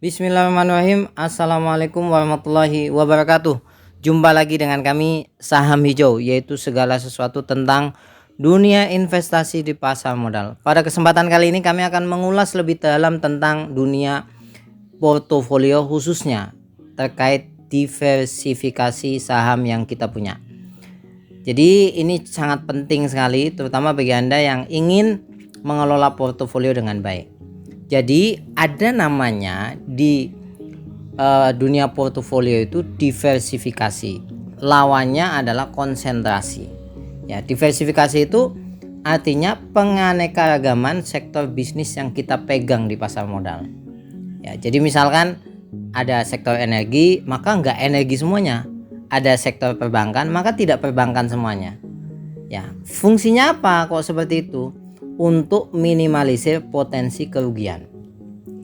Bismillahirrahmanirrahim. Assalamualaikum warahmatullahi wabarakatuh. Jumpa lagi dengan kami Saham Hijau, yaitu segala sesuatu tentang dunia investasi di pasar modal. Pada kesempatan kali ini kami akan mengulas lebih dalam tentang dunia portofolio, khususnya terkait diversifikasi saham yang kita punya. Jadi ini sangat penting sekali, terutama bagi Anda yang ingin mengelola portofolio dengan baik. Jadi ada namanya di dunia portofolio itu diversifikasi. Lawannya adalah konsentrasi. Ya, diversifikasi itu artinya penganekaragaman sektor bisnis yang kita pegang di pasar modal. Ya, jadi misalkan ada sektor energi, maka nggak energi semuanya. Ada sektor perbankan, maka tidak perbankan semuanya. Ya, fungsinya apa kok seperti itu? Untuk minimalisir potensi kerugian.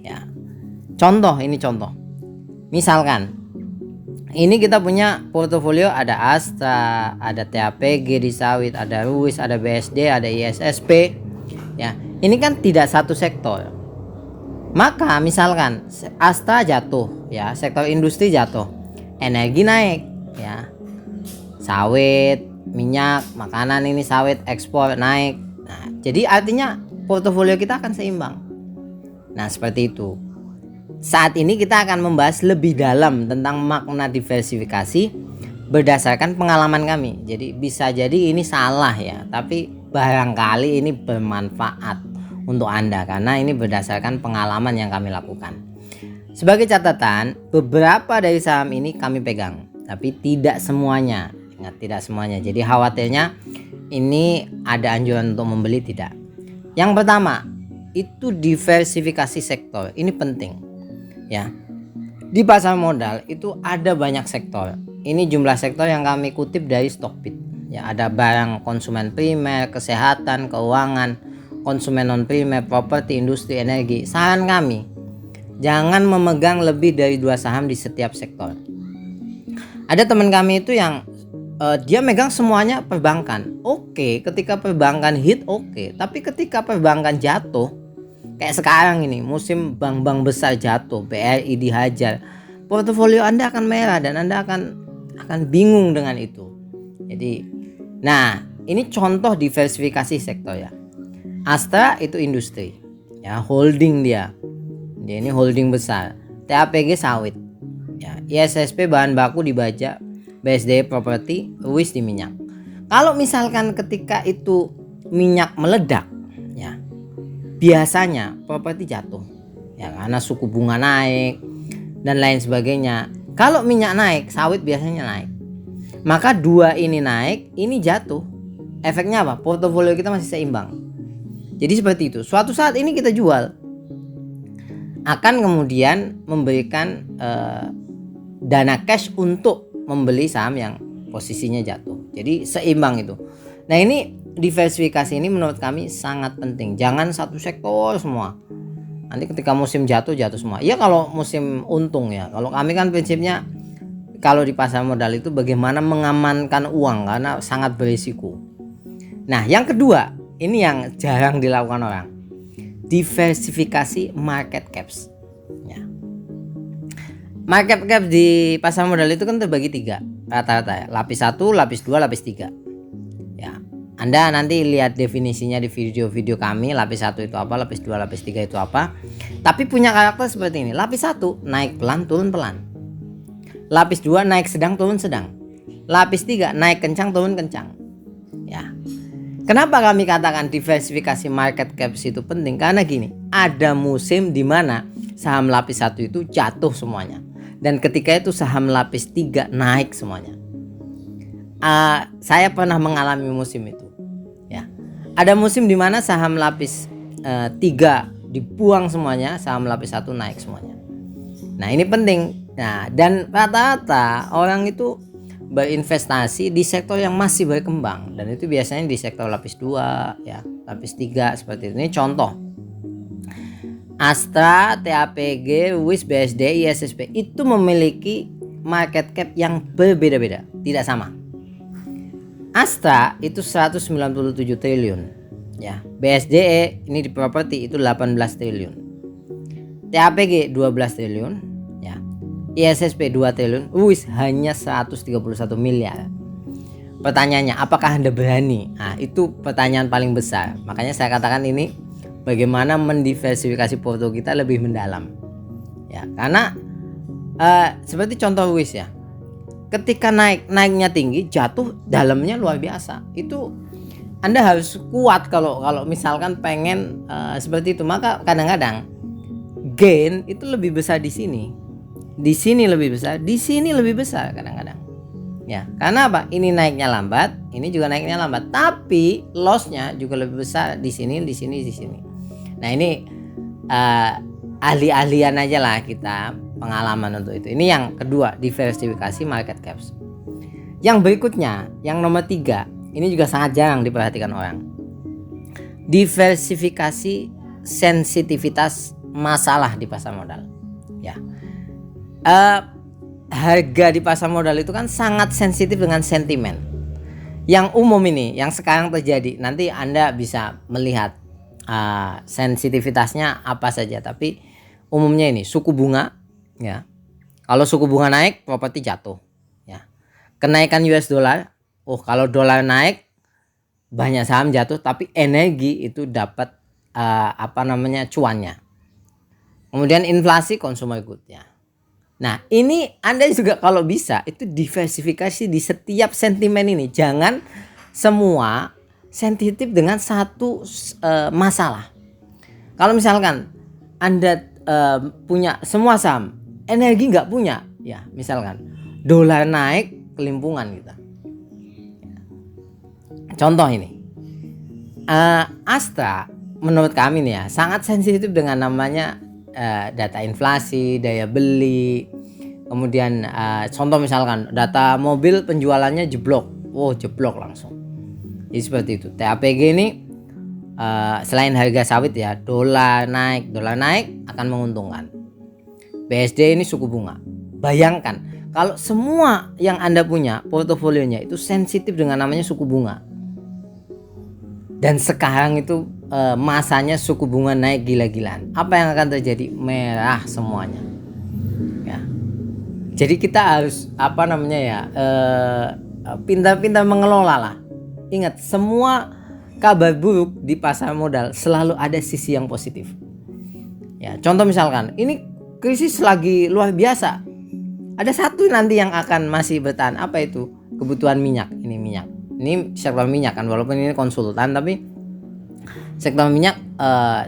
Ya. Contoh. Misalkan ini kita punya portofolio, ada Astra, ada TAPG di sawit, ada Ruis, ada BSD, ada ISSP. Ya, ini kan tidak satu sektor. Maka misalkan Astra jatuh, ya, sektor industri jatuh, energi naik, ya. Sawit, minyak, makanan ini sawit ekspor naik. Nah, jadi artinya portofolio kita akan seimbang. Nah, seperti itu. Saat ini kita akan membahas lebih dalam tentang makna diversifikasi berdasarkan pengalaman kami. Jadi bisa jadi ini salah ya, tapi barangkali ini bermanfaat untuk Anda karena ini berdasarkan pengalaman yang kami lakukan. Sebagai catatan, beberapa dari saham ini kami pegang, tapi tidak semuanya. Ingat, tidak semuanya. Jadi khawatirnya ini ada anjuran untuk membeli, tidak. Yang pertama itu diversifikasi sektor. Ini penting ya. Di pasar modal itu ada banyak sektor. Ini jumlah sektor yang kami kutip dari Stockbit. Ya, ada barang konsumen primer, kesehatan, keuangan, konsumen non primer, properti, industri, energi. Saran kami, jangan memegang lebih dari 2 saham di setiap sektor. Ada teman kami itu yang dia megang semuanya perbankan. Oke, ketika perbankan hit oke, tapi ketika perbankan jatuh, kayak sekarang ini musim bank-bank besar jatuh, BRI dihajar, portofolio Anda akan merah dan Anda akan bingung dengan itu. Jadi, nah ini contoh diversifikasi sektor ya. Astra itu industri, ya, holding dia ini holding besar. TAPG sawit, ya, ISSP bahan baku di baja, BSD properti, Ruis di minyak. Kalau misalkan ketika itu minyak meledak, ya, biasanya properti jatuh, ya, karena suku bunga naik dan lain sebagainya. Kalau minyak naik, sawit biasanya naik. Maka dua ini naik, ini jatuh. Efeknya apa? Portofolio kita masih seimbang. Jadi seperti itu. Suatu saat ini kita jual, akan kemudian memberikan dana cash untuk membeli saham yang posisinya jatuh. Jadi seimbang itu. Nah, ini diversifikasi ini menurut kami sangat penting. Jangan satu sektor semua. Nanti ketika musim jatuh semua. Ya kalau musim untung ya. Kalau kami kan prinsipnya kalau di pasar modal itu bagaimana mengamankan uang karena sangat berisiko. Nah, yang kedua, ini yang jarang dilakukan orang. Diversifikasi market caps. Ya. Market cap di pasar modal itu kan terbagi 3 rata-rata ya. Lapis 1, lapis 2, lapis 3. Ya. Anda nanti lihat definisinya di video-video kami. Lapis 1 itu apa, lapis 2, lapis 3 itu apa. Tapi punya karakter seperti ini. Lapis 1 naik pelan, turun pelan. Lapis 2 naik sedang, turun sedang. Lapis 3 naik kencang, turun kencang. Ya. Kenapa kami katakan diversifikasi market caps itu penting? Karena gini, ada musim di mana saham lapis 1 itu jatuh semuanya. Dan ketika itu saham lapis 3 naik semuanya. Saya pernah mengalami musim itu. Ya. Ada musim di mana saham lapis 3 dibuang semuanya, saham lapis 1 naik semuanya. Nah, ini penting. Nah, dan rata-rata orang itu berinvestasi di sektor yang masih berkembang, dan itu biasanya di sektor lapis 2 ya, lapis 3 seperti itu. Ini contoh. Astra, TAPG, Ruis, BSD, ISSP itu memiliki market cap yang berbeda-beda, tidak sama. Astra itu 197 triliun ya. BSDE ini di properti itu 18 triliun. TAPG 12 triliun ya. ISSP 2 triliun, hanya 131 miliar. Pertanyaannya, apakah Anda berani? Nah, itu pertanyaan paling besar. Makanya saya katakan ini bagaimana mendiversifikasi porto kita lebih mendalam. Ya, karena seperti contoh WIS ya. Ketika naiknya tinggi, jatuh dalamnya luar biasa. Itu Anda harus kuat kalau misalkan pengen seperti itu. Maka kadang-kadang gain itu lebih besar di sini. Di sini lebih besar, di sini lebih besar kadang-kadang. Ya, karena apa? Ini naiknya lambat, ini juga naiknya lambat, tapi lossnya juga lebih besar di sini, di sini, di sini. Nah, ini ahli-ahlian aja lah kita, pengalaman untuk itu. Ini yang kedua, diversifikasi market caps. Yang berikutnya, yang nomor 3, ini juga sangat jarang diperhatikan orang. Diversifikasi sensitivitas masalah di pasar modal. Ya. Harga di pasar modal itu kan sangat sensitif dengan sentimen. Yang umum ini, yang sekarang terjadi, nanti Anda bisa melihat sensitivitasnya apa saja. Tapi umumnya ini suku bunga, ya. Kalau suku bunga naik, properti jatuh. Ya. Kenaikan US dollar, kalau dolar naik, banyak saham jatuh. Tapi energi itu dapat cuannya. Kemudian inflasi, consumer good, ya. Nah, ini Anda juga kalau bisa itu diversifikasi di setiap sentimen ini. Jangan semua sensitif dengan satu masalah. Kalau misalkan Anda punya semua saham, energi nggak punya, ya misalkan dolar naik, kelimpungan kita. Contoh ini, Astra menurut kami nih ya sangat sensitif dengan namanya data inflasi, daya beli, kemudian contoh misalkan data mobil penjualannya jeblok, jeblok langsung. Jadi seperti itu. TAPG ini selain harga sawit ya, dolar naik akan menguntungkan. BSD ini suku bunga. Bayangkan kalau semua yang Anda punya portofolionya itu sensitif dengan namanya suku bunga. Dan sekarang itu masanya suku bunga naik gila-gilaan. Apa yang akan terjadi? Merah semuanya. Ya. Jadi kita harus pintar-pintar mengelola lah. Ingat, semua kabar buruk di pasar modal selalu ada sisi yang positif. Ya, contoh misalkan ini krisis lagi luar biasa. Ada satu nanti yang akan masih bertahan, apa itu? Kebutuhan minyak. Ini sektor minyak kan, walaupun ini konsultan, tapi sektor minyak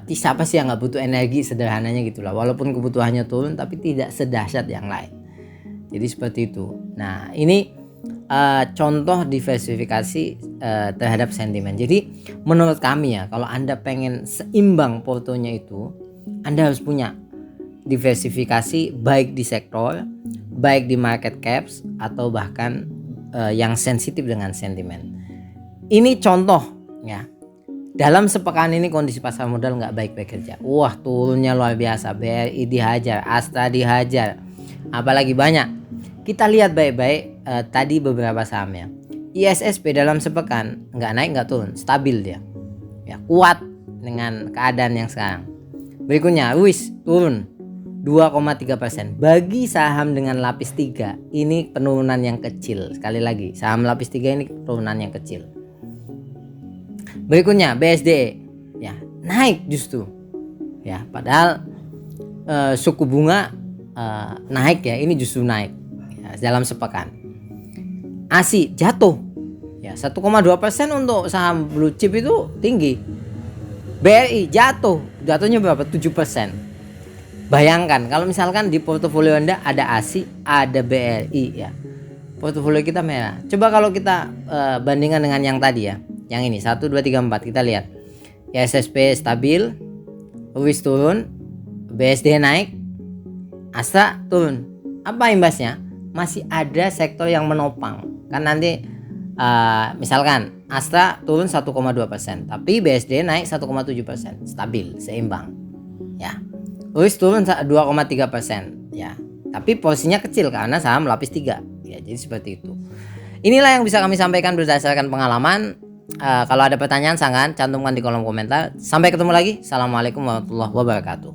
siapa sih yang nggak butuh energi, sederhananya gitulah. Walaupun kebutuhannya turun, tapi tidak sedahsyat yang lain. Jadi seperti itu. Nah, ini contoh diversifikasi terhadap sentimen. Jadi menurut kami ya, kalau Anda pengen seimbang portonya itu, Anda harus punya diversifikasi baik di sektor, baik di market caps, atau bahkan yang sensitif dengan sentimen. Ini contoh ya. Dalam sepekan ini kondisi pasar modal nggak baik-baik aja. Turunnya luar biasa. BRI dihajar, Astra dihajar, apalagi banyak. Kita lihat baik-baik tadi beberapa sahamnya. ISSP dalam sepekan nggak naik nggak turun, stabil dia. Ya, kuat dengan keadaan yang sekarang. Berikutnya WIS turun 2,3%. Bagi saham dengan lapis 3 ini penurunan yang kecil. Sekali lagi, saham lapis 3 ini penurunan yang kecil. Berikutnya BSD ya naik justru. Ya, padahal suku bunga naik ya, ini justru naik ya, dalam sepekan. ASI jatuh. Ya, 1,2% untuk saham blue chip itu tinggi. BRI jatuhnya berapa? 7%. Bayangkan kalau misalkan di portofolio Anda ada ASI, ada BRI ya. Portofolio kita merah. Coba kalau kita bandingkan dengan yang tadi ya. Yang ini 1 2 3 4 kita lihat. ISSP stabil, WIS turun, BSD naik, Astra turun. Apa imbasnya? Masih ada sektor yang menopang. Kan nanti misalkan Astra turun 1,2%, tapi BSD naik 1,7%, stabil, seimbang. Ya. WIS turun 2,3%, ya. Tapi porsinya kecil karena saham lapis 3. Ya, jadi seperti itu. Inilah yang bisa kami sampaikan berdasarkan pengalaman. Kalau ada pertanyaan, sangat cantumkan di kolom komentar. Sampai ketemu lagi. Assalamualaikum warahmatullahi wabarakatuh.